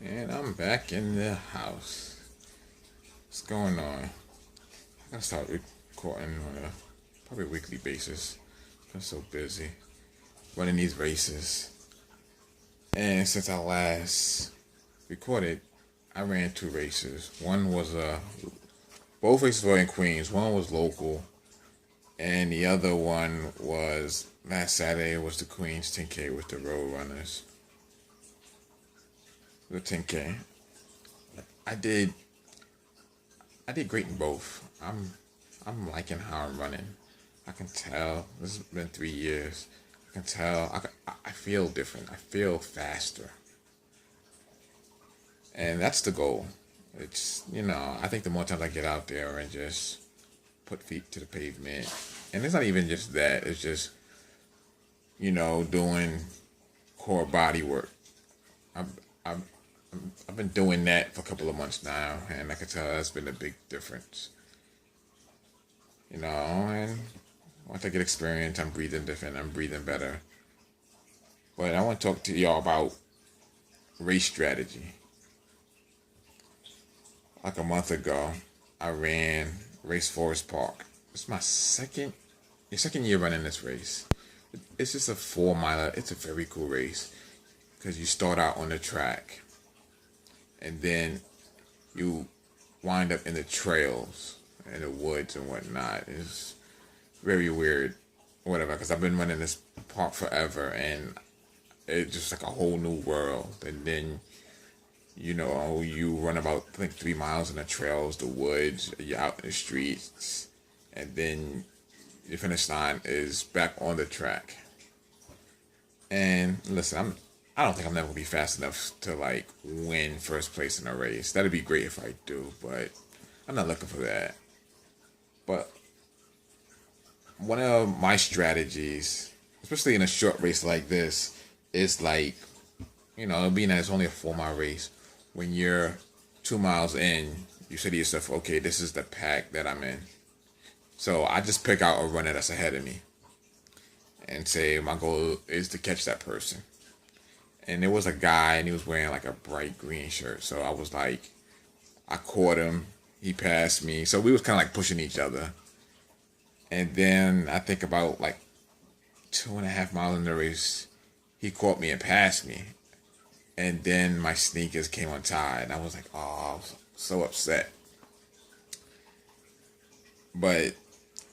And I'm back in the house. What's going on? I gotta start recording on a probably weekly basis. I'm so busy running these races. And since I last recorded, I ran two races. One was both races were in Queens. One was local, and the other one was last Saturday was the Queens 10K with the Road Runners. The 10K. I did I did great in both. I'm liking how I'm running. I can tell. This has been 3 years. I can tell. I feel different. I feel faster, and that's the goal. It's I think the more times I get out there and just put feet to the pavement, and it's not even just that. It's just doing core body work. I've I've I've been doing that for a couple of months now, and I can tell that's been a big difference. And once I get experience, I'm breathing different. I'm breathing better. But I want to talk to y'all about race strategy. Like a month ago, I ran Race Forest Park. It's your second year running this race. It's just a 4 miler. It's a very cool race because you start out on the track, and then you wind up in the trails and the woods and whatnot. It's very weird, whatever. Because I've been running this park forever, and it's just like a whole new world. And then you run about I think 3 miles in the trails, the woods. You're out in the streets, and then the finish line is back on the track. And listen, I don't think I'm never gonna be fast enough to like win first place in a race. That'd be great if I do, but I'm not looking for that. But one of my strategies, especially in a short race like this, is like, being that it's only a 4 mile race, when you're 2 miles in, you say to yourself, okay, this is the pack that I'm in. So I just pick out a runner that's ahead of me and say my goal is to catch that person. And there was a guy and he was wearing like a bright green shirt. So I was like, I caught him. He passed me. So we was kind of like pushing each other. And then I think about like 2.5 miles in the race, he caught me and passed me. And then my sneakers came untied. And I was like, oh, I was so upset. But,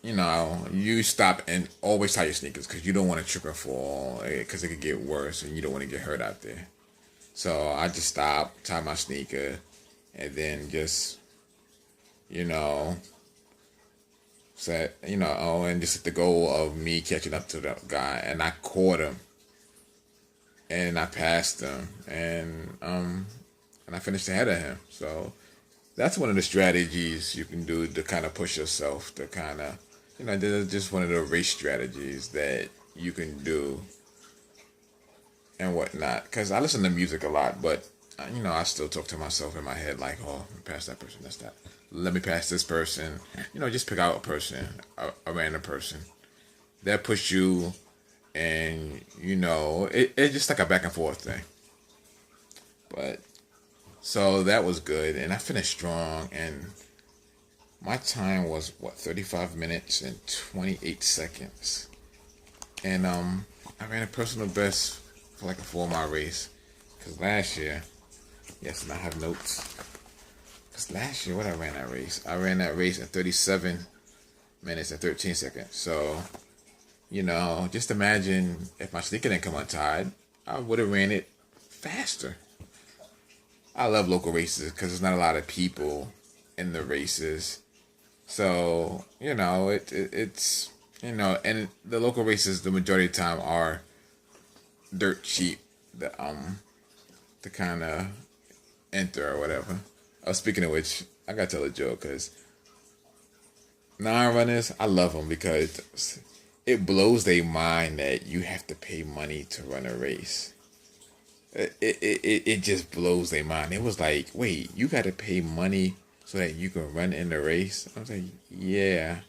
you stop and always tie your sneakers because you don't want to trip and fall because it could get worse and you don't want to get hurt out there. So I just stopped, tied my sneaker, and then just, you know, said, and just at the goal of me catching up to the guy. And I caught him and I passed him and I finished ahead of him. So that's one of the strategies you can do to kind of push yourself to kind of, this just one of the race strategies that you can do and whatnot. Because I listen to music a lot, but I still talk to myself in my head like, oh, let me pass that person, that's that. Let me pass this person. Just pick out a person, a random person that push you, and it's just like a back and forth thing. But so that was good, and I finished strong, and my time was 35 minutes and 28 seconds, and I ran a personal best for like a 4 mile race, because last year, yes, and I have notes. Because last year, I ran that race in 37 minutes and 13 seconds. So, just imagine if my sneaker didn't come untied, I would have ran it faster. I love local races because there's not a lot of people in the races. So, it's, and the local races, the majority of the time, are dirt cheap to kind of enter or whatever. Speaking of which, I gotta tell a joke because non-runners, I love them because it blows their mind that you have to pay money to run a race. It just blows their mind. It was like, wait, you got to pay money so that you can run in the race? I was like, yeah.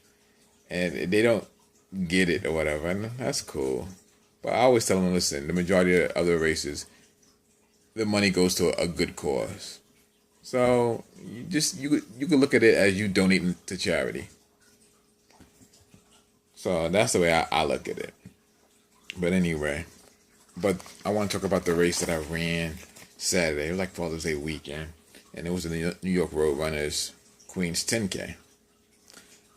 And they don't get it or whatever. And that's cool. But I always tell them, listen, the majority of other races, the money goes to a good cause. So you could look at it as you donating to charity. So that's the way I look at it. But anyway, but I want to talk about the race that I ran Saturday. It was like Father's Day weekend, and it was the New York Road Runners Queens 10K.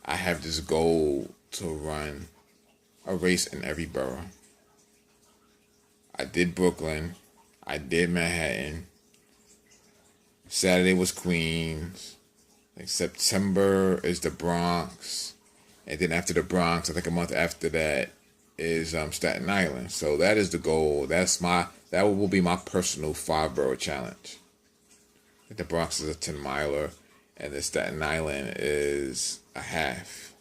I have this goal to run a race in every borough. I did Brooklyn, I did Manhattan. Saturday was Queens. Like September is the Bronx, and then after the Bronx, I think a month after that is Staten Island. So that is the goal. That will be my personal 5 borough challenge. I think the Bronx is a 10 miler, and the Staten Island is a half.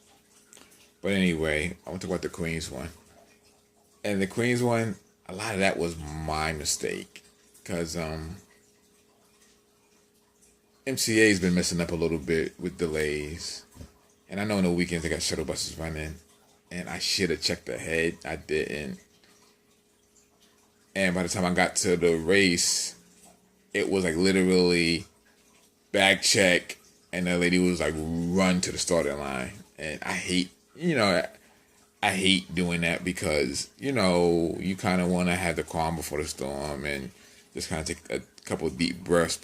But anyway, I want to talk about the Queens one. And the Queens one, a lot of that was my mistake, because MCA's been messing up a little bit with delays. And I know in the weekends they got shuttle buses running, and I should have checked ahead. I didn't. And by the time I got to the race, it was like literally bag check, and the lady was like, run to the starting line. And I hate doing that, because, you kind of want to have the calm before the storm and just kind of take a couple of deep breaths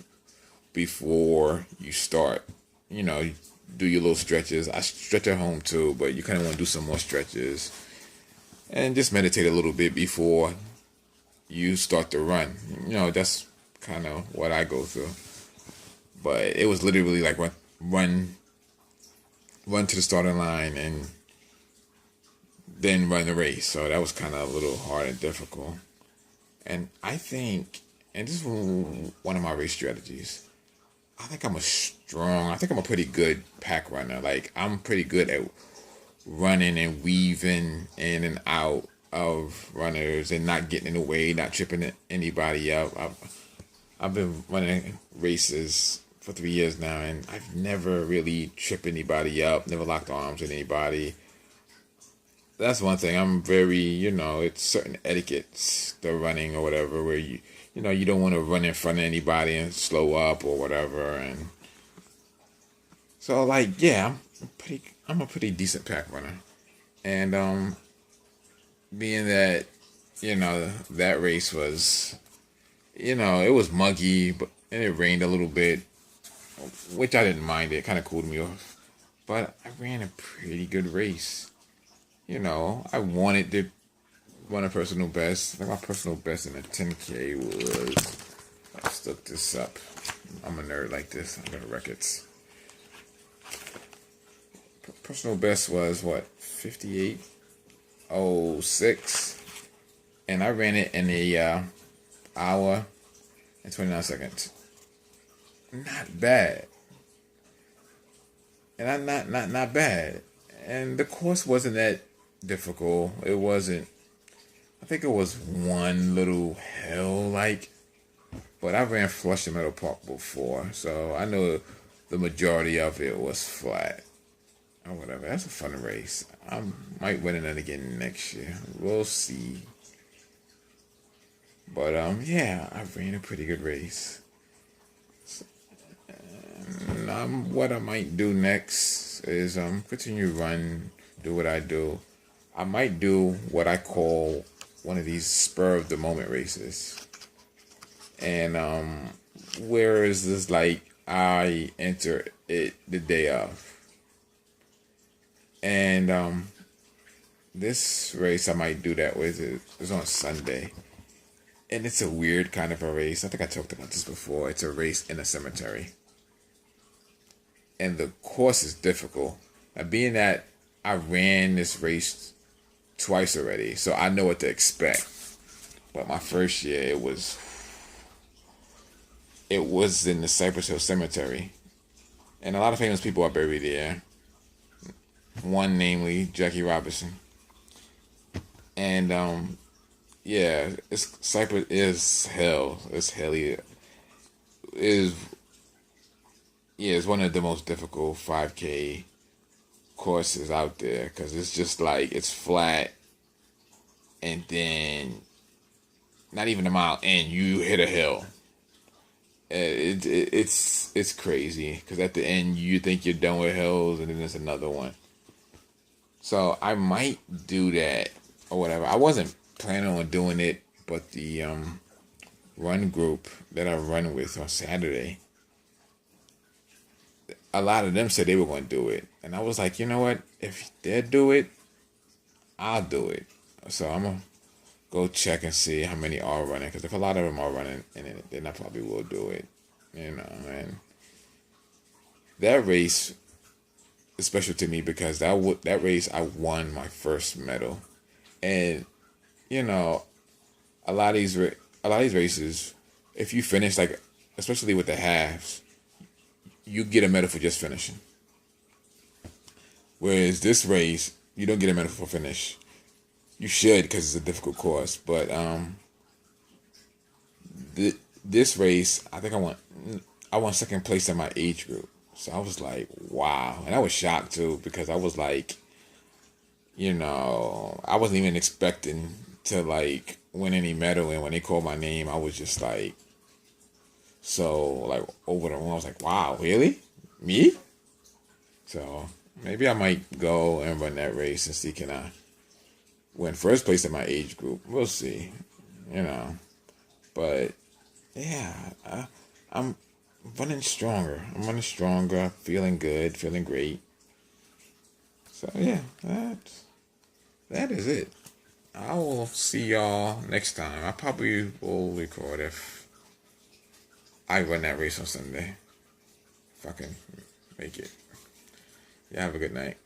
before you start. You do your little stretches. I stretch at home too, but you kind of want to do some more stretches and just meditate a little bit before you start to run. That's kind of what I go through. But it was literally like run to the starting line and then run the race. So that was kind of a little hard and difficult. And I think, and this is one of my race strategies, I think I'm a pretty good pack runner. Like, I'm pretty good at running and weaving in and out of runners and not getting in the way, not tripping anybody up. I've been running races for 3 years now, and I've never really tripped anybody up, never locked arms with anybody. That's one thing. I'm very, it's certain etiquettes, the running or whatever, where you don't want to run in front of anybody and slow up or whatever. And so, like, yeah, I'm a pretty decent pack runner. And being that, that race was, it was muggy, and it rained a little bit, which I didn't mind. It kind of cooled me off. But I ran a pretty good race. I wanted to run a personal best. I think my personal best in a 10K was, let's look this up. I'm a nerd like this. I go to records. Personal best was what? 58:06. And I ran it in a hour and 29 seconds. Not bad. And I'm not bad. And the course wasn't that difficult. It wasn't. I think it was one little hill, but I ran Flushing Meadow Park before, so I know the majority of it was flat or whatever. That's a fun race. I might win it again next year. We'll see. But yeah, I ran a pretty good race. What I might do next is continue to run, do what I do. I might do what I call one of these spur of the moment races. And whereas this, like, I enter it the day of. And this race I might do that with is on Sunday. And it's a weird kind of a race. I think I talked about this before. It's a race in a cemetery. And the course is difficult. Now, being that I ran this race twice already, so I know what to expect. But my first year, it was in the Cypress Hill Cemetery. And a lot of famous people are buried there. One, namely, Jackie Robinson. And, yeah, Cypress is hell. It's helly. It's one of the most difficult 5K courses out there, because it's just like, it's flat, and then not even a mile in, you hit a hill. It's crazy because at the end you think you're done with hills and then there's another one. So I might do that or whatever. I wasn't planning on doing it, but the run group that I run with on Saturday, a lot of them said they were going to do it, and I was like, you know what? If they do it, I'll do it. So I'm gonna go check and see how many are running. Because if a lot of them are running in it, then I probably will do it. You know, and that race is special to me because that race I won my first medal, and you know a lot of these races, if you finish like, especially with the halves, you get a medal for just finishing. Whereas this race, you don't get a medal for finish. You should because it's a difficult course, but this race, I think I won second place in my age group. So I was like, wow, and I was shocked too because I was like, I wasn't even expecting to like win any medal, and when they called my name, I was just like, so like over the moon. I was like, wow, really, me? So maybe I might go and run that race and see can I win first place in my age group. We'll see, you know. But yeah, I'm running stronger. I'm running stronger, feeling good, feeling great. So yeah, that is it. I will see y'all next time. I probably will record if I run that race on Sunday. If I can make it. Yeah, have a good night.